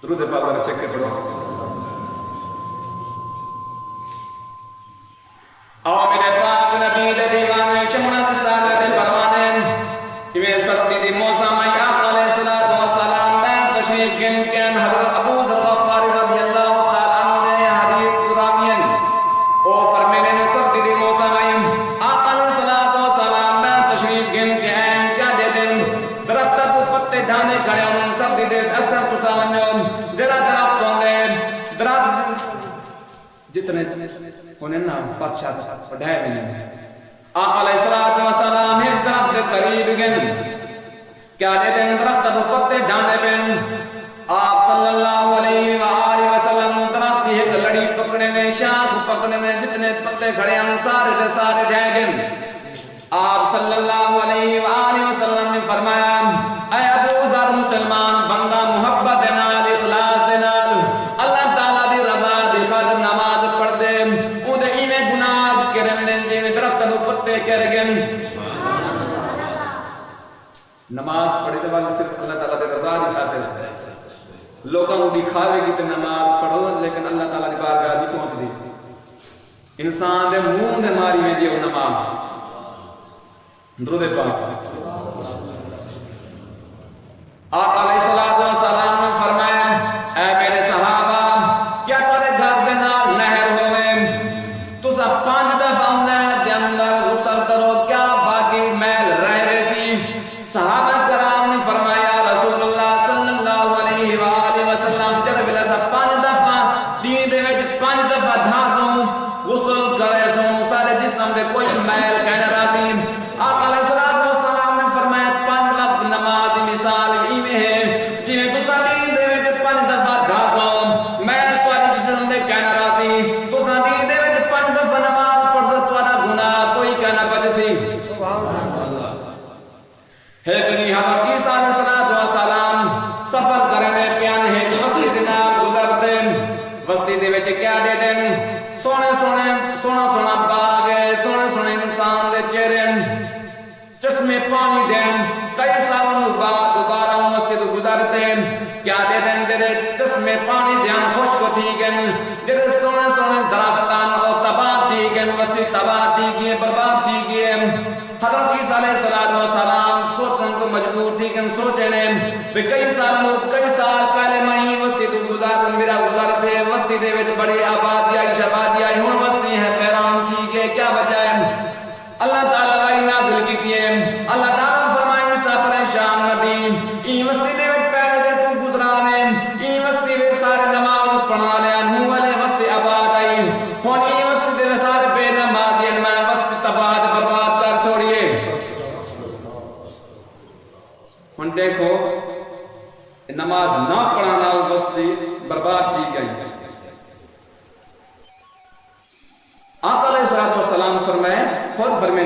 درود پاک ذرا چیک کے پڑھو. او میرے پاک نبی دے دیوانے شمونت سادت پروانے یہ سختی دی موسم آقا علیہ الصلوۃ والسلام میں تشریف گن کے حضرت ابو ذر غفاری رضی اللہ تعالی عنہ نے حدیث راویین او فرمانے نے سختی دی موسم آقا علیہ الصلوۃ والسلام میں تشریف گن کے کیا دے دیں درخت تو پتے ڈھانے کھڑے ان سختی دے اکثر تساونجو جڑا درخت ہوندے درخت جتنے انہیں نا بادشاہ پڑھائے بھی نہیں. آقا علیہ السلام ایک درخت کے قریب گئے کیا دیتے ہیں درخت تو پتے ڈھانے پہ آپ صلی اللہ علیہ وآلہ وسلم درخت کی ایک لڑی پکڑنے میں شاخ پکڑنے میں جتنے پتے کھڑے ہیں سارے دے سارے ڈھائے گئے. آپ صلی اللہ علیہ وآلہ وسلم نے فرمایا اے ابو ذر مسلمان بندہ محبت دے نال اخلاص دے نال اللہ تعالیٰ دی رضا دی خاطر نماز پڑھ دے اون دے ایویں گناہ کرے میں جویں درخت دے پتے کر گئے. نماز پڑھے تے والی صرف اللہ تعالیٰ دی رضا دی خاطر لوگوں کو دکھاوے گی تے نماز پڑھو لیکن اللہ تعالیٰ دی بارگاہ نہیں پہنچدی. انسان دے منہ دے ماری میں دی نماز. درود پاک. آقا علیہ الصلوۃ والسلام نے فرمایا اے میرے صحابہ کیا تیرے گھر دے نال نہر ہوے تساں 5 دفعہ نہر دے اندر غسل کرو کیا باقی میل رہ ویسی. صحابہ کرام نے فرمایا رسول اللہ صلی اللہ علیہ وآلہ وسلم جب بلا 5 دفعہ دین دے وچ 5 دفعہ دھاسوں غسل کرے سوں سارے جسم دے کوئی میل کہنا راسی. آقا علیہ الصلوۃ والسلام نے فرمایا 5 وقت نماز دی مثال ایویں ہے جویں تساں دین دے وچ 5 دفعہ دھاسوں میل تواڈے جسم دے کہنا راسی تساں دین دے وچ 5 دفعہ نماز پڑھو تواڈا گناہ کوئی کہنا بچسی. سبحان اللہ. ہے کہ نہیں حضرت عیسیٰ علیہ السلام سفر کرنے پیان ہے بستی دے نال گزرتے بستی دے وچ کیا دے دین سونے سونا باغ ہے سونے انسان دے چہرے چشمے پانی دین کئی سالوں بعد دوبارہ مسجد گزرتے کیا دے دین جڑے چشمے پانی دین خشک تھی گئے جڑے سونے درختان اور تباہ تھی گئے بستی تباہ تھی گئے برباد تھی گئے. حضرت عیسیٰ علیہ السلام سوچنے کو مجبور تھی کہ سوچے نے کئی سال پہلے میں ہی وسطی تو میرا گزارتے وسطی دے وچ بڑی آبادی آئی شبادی آئی ہوں وسطی ہے حیران تھی کہ کیا وجہ ہے. اللہ تعالیٰ رائی نازل کی تھی اللہ تعالیٰ فرمائے عیسیٰ پریشان نبی ای وسطی دے وچ پہلے دے تو گزرانے ای وسطی وچ سارے نماز پڑھنا لے ہوں والے وسطی آباد آئی ہن ای وسطی دے سارے بے نماز میں وسطی تباہ برباد کر چھوڑیے. ہن دیکھو نماز نہ پڑھنا بستی برباد کی گئی. آقا علیہ السلام فرمائے خود فرمائے